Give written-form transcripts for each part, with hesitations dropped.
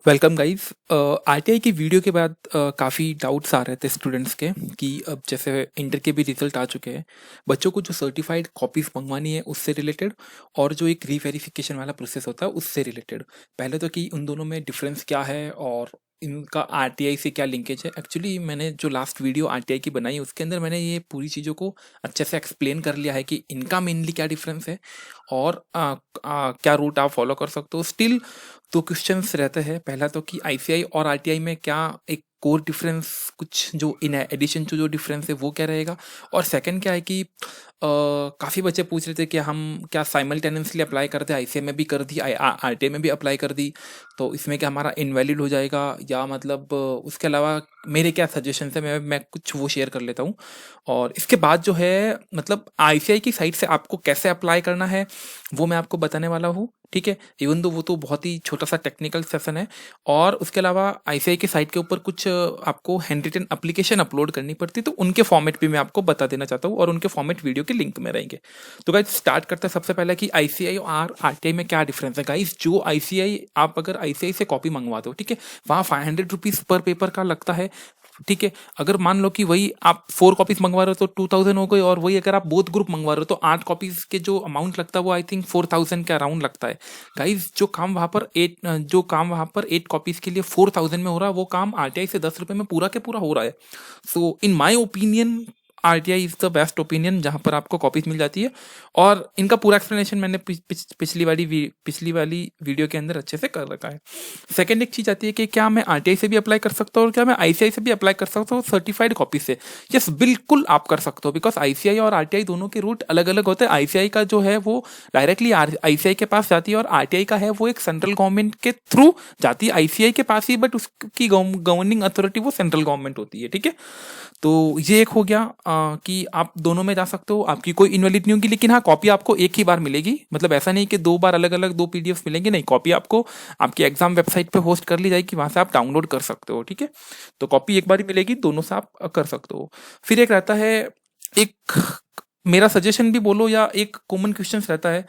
Welcome guys. RTI की video के बाद काफ़ी डाउट्स आ रहे थे स्टूडेंट्स के कि अब जैसे इंटर के भी रिजल्ट आ चुके हैं, बच्चों को जो सर्टिफाइड कॉपीज़ मंगवानी है उससे रिलेटेड और जो एक रीवेरिफिकेशन वाला प्रोसेस होता है उससे रिलेटेड। पहले तो कि उन दोनों में डिफरेंस क्या है और इनका आरटीआई से क्या लिंकेज है। एक्चुअली मैंने जो लास्ट वीडियो आरटीआई की बनाई उसके अंदर मैंने ये पूरी चीज़ों को अच्छे से एक्सप्लेन कर लिया है कि इनका मेनली क्या डिफरेंस है और क्या रूट आप फॉलो कर सकते हो। स्टिल तो क्वेश्चंस रहते हैं। पहला तो कि आईसीआई और आरटीआई में क्या एक कोर डिफरेंस, कुछ जो इन एडिशन टू जो डिफरेंस है वो क्या रहेगा। और सेकंड क्या है कि काफ़ी बच्चे पूछ रहे थे कि हम क्या साइमल्टेनियसली अप्लाई करते हैं, आईसीआई में भी कर दी, आरटीआई में भी अप्लाई कर दी, तो इसमें क्या हमारा इनवैलिड हो जाएगा या मतलब उसके अलावा मेरे क्या सजेशन है, मैं कुछ वो शेयर कर लेता हूँ। और इसके बाद जो है मतलब आईसीआई की साइड से आपको कैसे अप्लाई करना है वो मैं आपको बताने वाला हूँ, ठीक है। इवन तो वो तो बहुत ही छोटा सा टेक्निकल सेशन है। और उसके अलावा आईसीआई के साइट के ऊपर कुछ आपको हैंड रिटन एप्लीकेशन अपलोड करनी पड़ती है, तो उनके फॉर्मेट भी मैं आपको बता देना चाहता हूँ और उनके फॉर्मेट वीडियो के लिंक में रहेंगे। तो गाइज स्टार्ट करते हैं सबसे पहले कि आईसीआई और आरटीआई में क्या डिफरेंस है। गाइज जो आईसीआई, आप अगर आईसीआई से कॉपी मंगवा दो, ठीक है, वहाँ 500 रुपीज पर पेपर का लगता है, ठीक है। अगर मान लो कि वही आप 4 कॉपीज मंगवा रहे हो तो 2000 हो गई, और वही अगर आप बोथ ग्रुप मंगवा रहे हो तो 8 कॉपीज के जो अमाउंट लगता है वो आई थिंक 4000 के अराउंड लगता है। गाइज जो काम वहां पर 8 कॉपीज के लिए 4000 में हो रहा है, वो काम आरटीआई से 10 रुपए में पूरा के पूरा हो रहा है। So in my opinion RTI is the best opinion, जहां पर आपको कॉपीज मिल जाती है। और इनका पूरा एक्सप्लेनेशन मैंने पिछली वाली वीडियो के अंदर अच्छे से कर रखा है। सेकंड एक चीज आती है कि क्या मैं आरटीआई से भी अप्लाई कर सकता हूँ और क्या मैं आईसीआई से भी अप्लाई कर सकता हूँ सर्टिफाइड कॉपी से। यस, बिल्कुल आप कर सकते हो, बिकॉज आईसीआई और आरटीआई दोनों के रूट अलग अलग होते हैं। आईसीआई का जो है वो डायरेक्टली आईसीआई के पास जाती है और आरटीआई का है वो एक सेंट्रल गवर्नमेंट के थ्रू जाती है आईसीआई के पास ही, बट उसकी गवर्निंग अथॉरिटी वो सेंट्रल गवर्नमेंट होती है, ठीक है। तो ये एक हो गया कि आप दोनों में जा सकते हो, आपकी कोई इनवैलिड नहीं होगी। लेकिन हाँ, कॉपी आपको एक ही बार मिलेगी, मतलब ऐसा नहीं कि 2 बार अलग अलग 2 पीडीएफ मिलेंगे, नहीं, कॉपी आपको आपकी एग्जाम वेबसाइट पे होस्ट कर ली जाएगी, वहां से आप डाउनलोड कर सकते हो, ठीक है। तो कॉपी एक बार ही मिलेगी, दोनों से आप कर सकते हो। फिर एक रहता है, एक मेरा सजेशन भी बोलो या एक कॉमन क्वेश्चन रहता है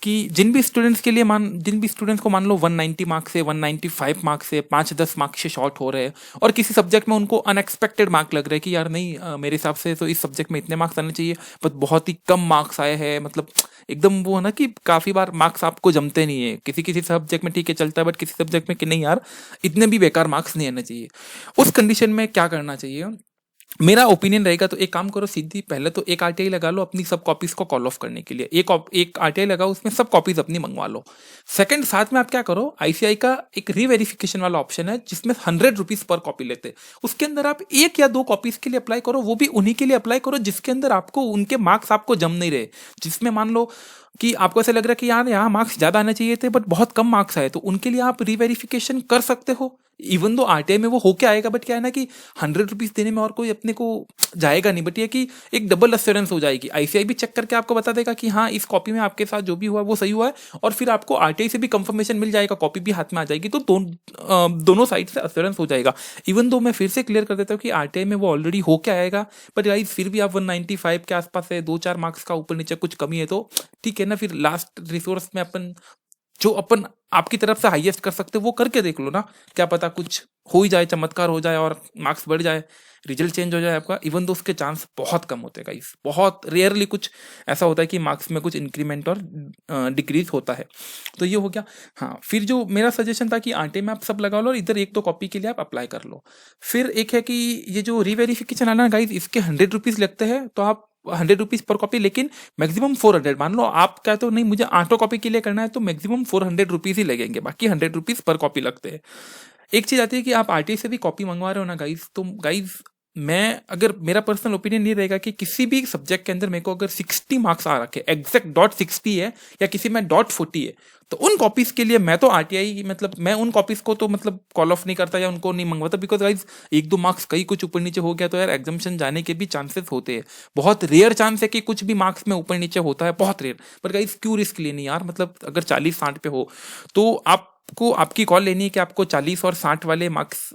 कि जिन भी स्टूडेंट्स को मान लो 190 मार्क्स से 195 मार्क्स से 5-10 मार्क्स से शॉर्ट हो रहे हैं और किसी सब्जेक्ट में उनको अनएक्सपेक्टेड मार्क लग रहे हैं कि यार नहीं, मेरे हिसाब से तो इस सब्जेक्ट में इतने मार्क्स आने चाहिए, बट बहुत ही कम मार्क्स आए हैं, मतलब एकदम वो है ना कि काफी बार मार्क्स आपको जमते नहीं है, किसी किसी सब्जेक्ट में ठीक है चलता है, बट किसी सब्जेक्ट में कि नहीं यार, इतने भी बेकार मार्क्स नहीं आने चाहिए। उस कंडीशन में क्या करना चाहिए, मेरा ओपिनियन रहेगा तो एक काम करो, सीधी पहले तो एक आरटीआई लगा लो अपनी सब कॉपीज को कॉल ऑफ करने के लिए। एक आरटीआई लगाओ, उसमें सब कॉपीज अपनी मंगवा लो। सेकंड, साथ में आप क्या करो, आईसीआई का एक रीवेरिफिकेशन वाला ऑप्शन है जिसमें 100 रुपीज पर कॉपी लेते हैं। उसके अंदर आप 1 या 2 कॉपीज के लिए अप्लाई करो, वो भी उन्हीं के लिए अप्लाई करो जिसके अंदर आपको उनके मार्क्स आपको जम नहीं रहे। जिसमें मान लो कि आपको ऐसा लग रहा है कि यार यहाँ मार्क्स ज्यादा आने चाहिए थे बट बहुत कम मार्क्स आए, तो उनके लिए आप रीवेरिफिकेशन कर सकते हो। इवन दो आरटीआई में वो होके आएगा, बट क्या है ना कि 100 रुपीज देने में और कोई अपने को जाएगा नहीं, बट ये कि एक डबल अश्योरेंस हो जाएगी। आईसीआई भी चेक करके आपको बता देगा कि हाँ, इस कॉपी में आपके साथ जो भी हुआ वो सही हुआ है, और फिर आपको आरटीआई से भी कंफर्मेशन मिल जाएगा, कॉपी भी हाथ में आ जाएगी, तो दोनों साइड से अश्योरेंस हो जाएगा। इवन दो मैं फिर से क्लियर कर देता हूँ कि आरटीआई में वो ऑलरेडी होके आएगा, बट गाइस फिर भी आप 195 के आसपास है, 2-4 मार्क्स का ऊपर नीचे कुछ कमी है तो ठीक है ना, फिर लास्ट रिसोर्स में अपन आपकी तरफ से हाईएस्ट कर सकते हो वो करके देख लो ना। क्या पता कुछ हो ही जाए, चमत्कार हो जाए और मार्क्स बढ़ जाए, रिजल्ट चेंज हो जाए आपका। इवन दो उसके चांस बहुत कम होते हैं गाइस, बहुत रेयरली कुछ ऐसा होता है कि मार्क्स में कुछ इंक्रीमेंट और डिक्रीज होता है। तो ये हो गया। हाँ, फिर जो मेरा सजेशन था कि आरटीआई में आप सब लगा लो और इधर 1-2 कॉपी के लिए आप अप्लाई कर लो। फिर एक है कि ये जो रीवेरिफिकेशन आना गाइस, इसके 100 रुपीज लगते हैं, तो आप 100 रुपीज पर कॉपी, लेकिन मैक्सिमम 400। मान लो आप क्या तो नहीं, मुझे 8 कॉपी के लिए करना है तो मैक्सिमम 400 रुपीज ही लगेंगे, बाकी 100 रुपीज पर कॉपी लगते हैं। एक चीज आती है कि आप आरटीआई से भी कॉपी मंगवा रहे हो ना गाइज, तो गाइज मैं अगर मेरा पर्सनल ओपिनियन ये रहेगा कि किसी भी सब्जेक्ट के अंदर मेरे को अगर 60 मार्क्स आ रखे, एग्जैक्ट डॉट 60 है या किसी में डॉट 40 है, तो उन कॉपीज के लिए मैं तो आरटीआई, मतलब मैं उन कॉपीज को तो मतलब कॉल ऑफ नहीं करता या उनको नहीं मंगवाता, बिकॉज गाइज 1-2 मार्क्स कहीं कुछ ऊपर नीचे हो गया तो यार एग्जामिशन जाने के भी चांसेस होते हैं। बहुत रेयर चांस है कि कुछ भी मार्क्स में ऊपर नीचे होता है, बहुत रेयर, पर गाइज क्यों रिस्क लेनी यार, मतलब अगर 40-60 पे हो तो आप आपको आपकी कॉल लेनी है कि आपको 40 और 60 वाले मार्क्स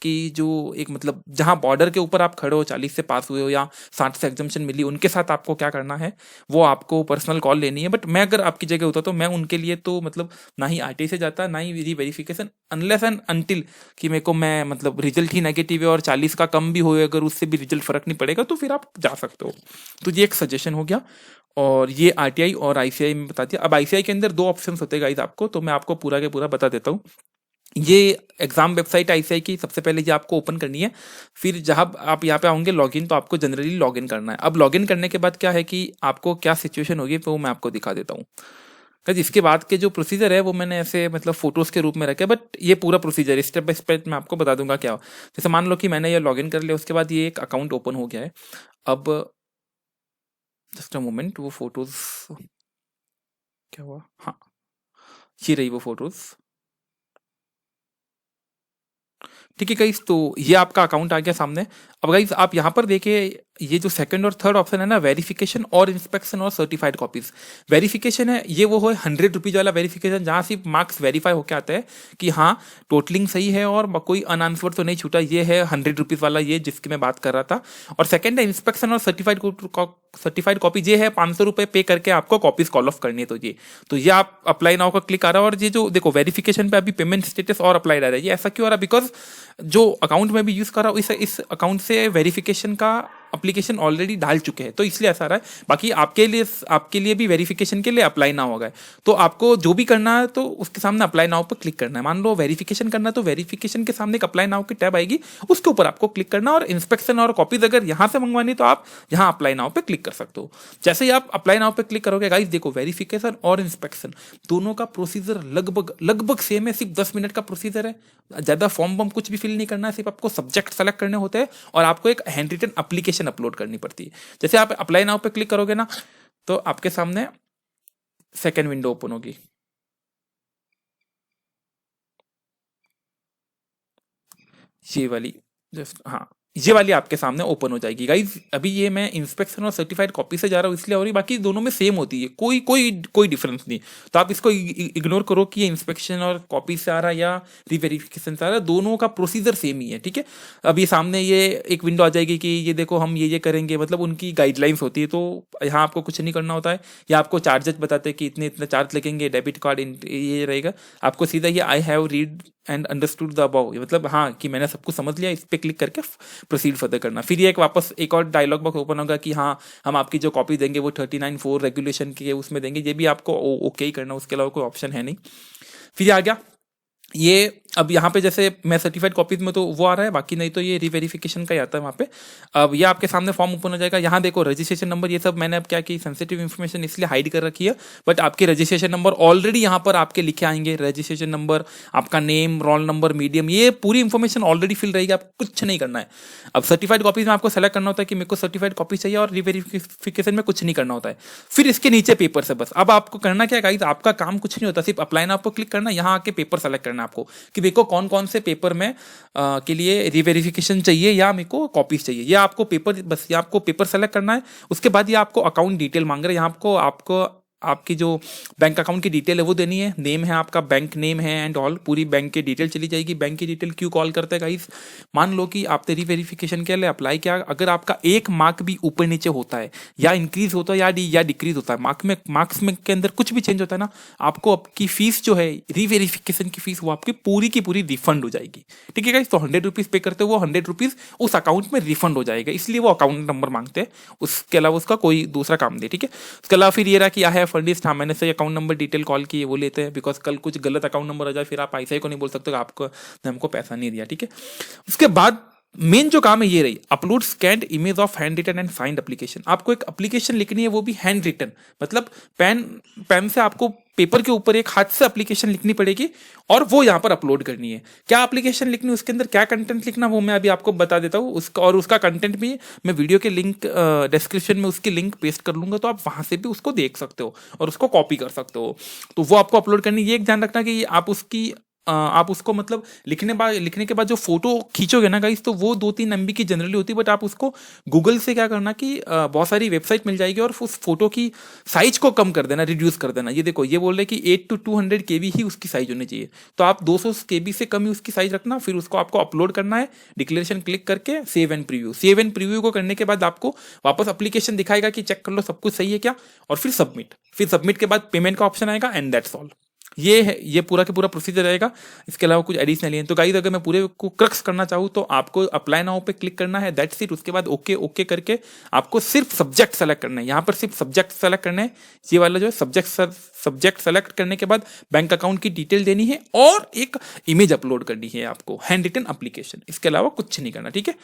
की जो एक मतलब जहां बॉर्डर के ऊपर आप खड़े हो, 40 से पास हुए हो या 60 से एग्जामिशन मिली, उनके साथ आपको क्या करना है, वो आपको पर्सनल कॉल लेनी है। बट मैं अगर आपकी जगह होता तो मैं उनके लिए तो मतलब ना ही आरटीआई से जाता, ना ही री वेरिफिकेशन, अनलेस एंड अनटिल कि मेरे को मैं मतलब रिजल्ट ही नेगेटिव है और 40 का कम भी होए, अगर उससे भी रिजल्ट फर्क नहीं पड़ेगा तो फिर आप जा सकते हो। तो ये एक सजेशन हो गया। और ये आरटीआई और आईसीआई में बता दिया। अब आईसीआई के अंदर दो ऑप्शंस होते हैं गाइस आपको, तो मैं आपको पूरा के पूरा बता देता हूँ। ये एग्जाम वेबसाइट आईसीआई की सबसे पहले ये आपको ओपन करनी है। फिर जब आप यहाँ पे आओगे लॉगिन, तो आपको जनरली लॉगिन करना है। अब लॉगिन करने के बाद क्या है कि आपको क्या सिचुएशन होगी वो मैं आपको दिखा देता हूँ। इसके बाद के जो प्रोसीजर है वो मैंने ऐसे मतलब फोटोज के रूप में रखे, बट ये पूरा प्रोसीजर स्टेप बाय स्टेप मैं आपको बता दूंगा क्या हो। जैसे मान लो कि मैंने ये लॉगिन कर लिया, उसके बाद ये एक अकाउंट ओपन हो गया है। अब जस्ट अ मोमेंट, वो फोटोज क्या हुआ, हाँ ये रही वो फोटोज। ठीक है गाइस, तो ये आपका अकाउंट आ गया सामने। अब गाइस आप यहाँ पर देखिए, ये जो सेकंड और थर्ड ऑप्शन है ना, वेरिफिकेशन और इंस्पेक्शन और सर्टिफाइड कॉपीज। वेरिफिकेशन है ये वो है 100 रुपीज वाला वेरिफिकेशन, जहाँ सिर्फ मार्क्स वेरीफाई होके आता है कि हाँ टोटलिंग सही है और कोई अनआंसर्ड तो नहीं छूटा। ये है 100 रुपीज वाला, ये जिसकी मैं बात कर रहा था। और सेकंड है इंस्पेक्शन और सर्टिफाइड कॉपी, ये है 500 रुपए पे करके आपको कॉपीज कॉल ऑफ करनी है। तो ये आप अप्लाई नाउ का क्लिक आ रहा है। और ये जो देखो वेरिफिकेशन पे अभी पेमेंट स्टेटस और अप्लाइड आ रहा है, ये ऐसा क्यों आ रहा है, बिकॉज जो अकाउंट में भी यूज कर रहा हूँ इस अकाउंट से वेरिफिकेशन का एप्लीकेशन ऑलरेडी डाल चुके हैं, तो इसलिए ऐसा रहा है। बाकी आपके लिए भी वेरिफिकेशन के लिए अप्लाई नाउ होगा। तो आपको जो भी करना है तो उसके सामने अप्लाई नाउ पर क्लिक करना है। मान लो वेरिफिकेशन करना है तो वेरिफिकेशन के सामने एक अप्लाई नाउ की टैब आएगी, उसके ऊपर आपको क्लिक करना। और इंस्पेक्शन और कॉपीज अगर यहां से मंगवानी तो आप यहां अप्लाई नाउ पे क्लिक कर सकते हो। जैसे ही आप अप्लाई नाउ पे क्लिक करोगे गाइस, देखो वेरिफिकेशन और इंस्पेक्शन दोनों का प्रोसीजर लगभग लगभग सेम है। सिर्फ 10 मिनट का प्रोसीजर है, ज्यादा फॉर्म बम कुछ भी फिल नहीं करना है। सिर्फ आपको सब्जेक्ट सेलेक्ट करने होते हैं और आपको एक हैंड रिटन एप्लीकेशन अपलोड करनी पड़ती है। जैसे आप अप्लाई नाउ पे क्लिक करोगे ना, तो आपके सामने सेकेंड विंडो ओपन होगी। ये वाली, जस्ट हाँ ये वाली आपके सामने ओपन हो जाएगी गाइज। अभी ये मैं इंस्पेक्शन और सर्टिफाइड कॉपी से जा रहा हूँ इसलिए, और बाकी दोनों में सेम होती है, कोई कोई कोई डिफरेंस नहीं। तो आप इसको इग्नोर करो कि ये इंस्पेक्शन और कॉपी से आ रहा है या रिवेरिफिकेशन से आ रहा है, दोनों का प्रोसीजर सेम ही है। ठीक है, अब ये सामने ये एक विंडो आ जाएगी कि ये देखो हम ये करेंगे, मतलब उनकी गाइडलाइंस होती है। तो यहाँ आपको कुछ नहीं करना होता है, या आपको चार्जेस बताते हैं कि इतने इतने चार्ज लगेंगे, डेबिट कार्ड ये रहेगा। आपको सीधा ये I have read and understood the above, मतलब हाँ कि मैंने सब कुछ समझ लिया, इस पे क्लिक करके प्रोसीड फर्दर करना। फिर ये एक वापस एक और डायलॉग बॉक्स ओपन होगा कि हाँ हम आपकी जो कॉपी देंगे वो 39(4) रेगुलेशन की उसमें देंगे, ये भी आपको ओके ही करना, उसके अलावा कोई ऑप्शन है नहीं। फिर आ गया ये, अब यहाँ पे जैसे मैं सर्टिफाइड कॉपीज में तो वो आ रहा है, बाकी नहीं तो ये रिवेरिफिकेशन का ही आता है वहाँ पे। अब ये आपके सामने फॉर्म ओपन हो जाएगा। यहाँ देखो रजिस्ट्रेशन नंबर, ये सब मैंने अब क्या की सेंसिटिव इन्फॉर्मेशन इसलिए हाइड कर रखी है, बट आपके रजिस्ट्रेशन नंबर ऑलरेडी यहाँ पर आपके लिखे आएंगे। रजिस्ट्रेशन नंबर, आपका नेम, रोल नंबर, मीडियम, ये पूरी इंफॉर्मेशन ऑलरेडी फिल रहेगी, आपको कुछ नहीं करना है। अब सर्टिफाइड कॉपीज में आपको सेलेक्ट करना होता है कि मेरे को सर्टिफाइड कॉपी चाहिए, और रिवेरिफिकेशन में कुछ नहीं करना होता है। फिर इसके नीचे पेपर से बस, अब आपको करना क्या गाइस, आपका काम कुछ नहीं होता, सिर्फ अप्लाई नाउ पर क्लिक करना, यहाँ आके पेपर सेलेक्ट करना आपको कि देखो कौन कौन से पेपर में के लिए रिवेरिफिकेशन चाहिए या मेरे को कॉपीज चाहिए। ये आपको पेपर, बस ये आपको पेपर सेलेक्ट करना है। उसके बाद ये आपको अकाउंट डिटेल मांग रहा है, यहाँ आपको आपकी जो बैंक अकाउंट की डिटेल है वो देनी है। नेम है आपका, बैंक नेम है एंड ऑल, पूरी बैंक की डिटेल चली जाएगी। बैंक की डिटेल क्यों कॉल करते हैं गाइस, मान लो कि आपने रिवेरिफिकेशन के लिए अप्लाई किया, अगर आपका एक मार्क भी ऊपर नीचे होता है या इंक्रीज होता है या डिक्रीज होता है, मार्क्स में के अंदर कुछ भी चेंज होता है ना, आपको आपकी फीस जो है रिवेरिफिकेशन की फीस, वो आपकी पूरी की पूरी रिफंड हो जाएगी। ठीक है गाइस, तो 100 रुपीज पे करते हो, वो 100 रुपीज उस अकाउंट में रिफंड हो जाएगा, इसलिए वो अकाउंट नंबर मांगते हैं। उसके अलावा उसका कोई दूसरा काम नहीं। ठीक है, उसके अलावा फिर ये रहा कि है फंडिस्ट, हाँ मैंने सही अकाउंट नंबर डिटेल कॉल की, वो लेते हैं, बिकॉज कल कुछ गलत अकाउंट नंबर आ जाए फिर आप ऐसा ही को नहीं बोल सकते आपको हमको पैसा नहीं दिया। ठीक है, उसके बाद मेन जो काम है ये रही, upload scanned image of hand written and signed application. आपको एक एप्लीकेशन लिखनी है, वो भी हैंड रिटन, मतलब पेन से आपको पेपर के ऊपर एक हाथ से एप्लीकेशन लिखनी पड़ेगी और वो यहाँ पर अपलोड करनी है। क्या एप्लीकेशन लिखनी है, उसके अंदर क्या कंटेंट लिखना, वो मैं अभी आपको बता देता हूँ। उसका और उसका कंटेंट भी मैं वीडियो के लिंक डिस्क्रिप्शन में उसकी लिंक पेस्ट कर लूंगा, तो आप वहां से भी उसको देख सकते हो और उसको कॉपी कर सकते हो। तो वो आपको अपलोड करनी, ये एक ध्यान रखना कि आप उसकी आप उसको मतलब लिखने के बाद जो फोटो खींचोगे ना गाइस, तो वो 2-3 MB की जनरली होती है, बट आप उसको गूगल से क्या करना कि बहुत सारी वेबसाइट मिल जाएगी और उस फोटो की साइज को कम कर देना, रिड्यूस कर देना। ये देखो, ये बोल रहे कि 8 to 200 KB ही उसकी साइज होनी चाहिए, तो आप 200 KB से कम ही उसकी साइज रखना। फिर उसको आपको अपलोड करना है, डिक्लेरेशन क्लिक करके save and preview. Save and preview को करने के बाद आपको वापस एप्लीकेशन दिखाएगा कि चेक कर लो सब कुछ सही है क्या, और फिर सबमिट। फिर सबमिट के बाद पेमेंट का ऑप्शन आएगा, एंड दैट्स ऑल। ये है, ये पूरा के पूरा प्रोसीजर रहेगा। इसके अलावा कुछ एडिशनल है। तो गाइस, अगर मैं पूरे को क्रक्स करना चाहूँ तो आपको अप्लाई नाउ पे क्लिक करना है, दैट्स इट। उसके बाद ओके ओके करके आपको सिर्फ सब्जेक्ट सेलेक्ट करना है। यहाँ पर सिर्फ सब्जेक्ट सेलेक्ट करना है, ये वाला जो है सब्जेक्ट सेलेक्ट करने के बाद बैंक अकाउंट की डिटेल देनी है और एक इमेज अपलोड करनी है आपको, हैंड रिटन एप्लीकेशन। इसके अलावा कुछ नहीं करना, ठीक है।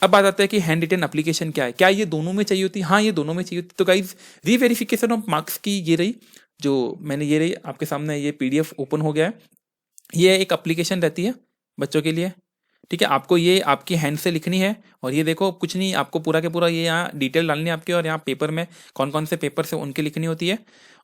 अब बात आता है कि हैंड रिटन एप्लीकेशन क्या है, क्या ये दोनों में चाहिए होती है? हाँ, ये दोनों में चाहिए होती है। तो गाइज, रीवेरिफिकेशन ऑफ मार्क्स की ये रही, जो मैंने ये रही आपके सामने, ये PDF ओपन हो गया है। ये एक एप्लीकेशन रहती है बच्चों के लिए, ठीक है। आपको ये आपकी हैंड से लिखनी है, और ये देखो कुछ नहीं, आपको पूरा के पूरा ये यहाँ डिटेल डालनी है आपकी, और यहाँ पेपर में कौन कौन से पेपर से उनकी लिखनी होती है,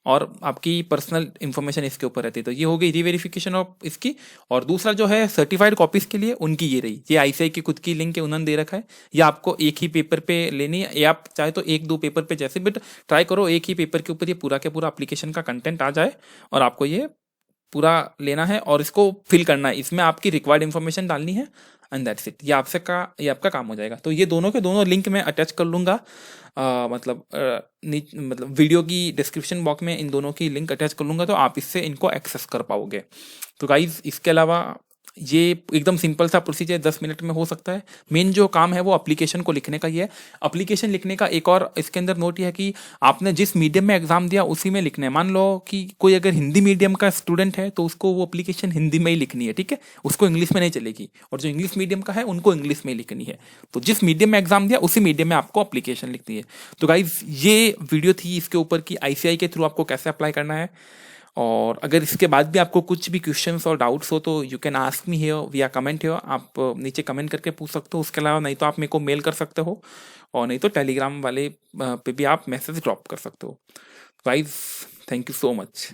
और आपकी पर्सनल इन्फॉर्मेशन इसके ऊपर रहती है। तो ये हो गई रीवेरिफिकेशन ऑफ इसकी। और दूसरा जो है सर्टिफाइड कॉपीज के लिए, उनकी ये रही, ये ICAI की खुद की लिंक है, उन्होंने दे रखा है। ये आपको एक ही पेपर पे लेनी है, या आप चाहे तो 1-2 पेपर पे, जैसे बट ट्राई करो एक ही पेपर के ऊपर ये पूरा के पूरा एप्लीकेशन का कंटेंट आ जाए, और आपको ये पूरा लेना है और इसको फिल करना है। इसमें आपकी रिक्वायर्ड इन्फॉर्मेशन डालनी है, एंड दैट्स इट। ये आपका काम हो जाएगा। तो ये दोनों के दोनों लिंक मैं अटैच कर लूँगा, मतलब वीडियो की डिस्क्रिप्शन बॉक्स में इन दोनों की लिंक अटैच कर लूँगा, तो आप इससे इनको एक्सेस कर पाओगे। तो गाइज, इसके अलावा ये एकदम सिंपल सा प्रोसीजर 10 मिनट में हो सकता है। मेन जो काम है वो एप्लीकेशन को लिखने का ही है। एप्लीकेशन लिखने का एक और इसके अंदर नोट ये है कि आपने जिस मीडियम में एग्जाम दिया उसी में लिखना है। मान लो कि कोई अगर हिंदी मीडियम का स्टूडेंट है तो उसको वो एप्लीकेशन हिंदी में ही लिखनी है, ठीक है, उसको इंग्लिश में नहीं चलेगी। और जो इंग्लिश मीडियम का है उनको इंग्लिश में ही लिखनी है। तो जिस मीडियम में एग्जाम दिया उसी मीडियम में आपको एप्लीकेशन लिखनी है। तो गाइज, ये वीडियो थी इसके ऊपर कि ICAI के थ्रू आपको कैसे अप्लाई करना है। और अगर इसके बाद भी आपको कुछ भी क्वेश्चंस और डाउट्स हो तो you can ask me here विया कमेंट हियर। आप नीचे कमेंट करके पूछ सकते हो। उसके अलावा नहीं तो आप मेरे को मेल कर सकते हो, और नहीं तो टेलीग्राम वाले पे भी आप मैसेज ड्रॉप कर सकते हो। Guys, thank you so much.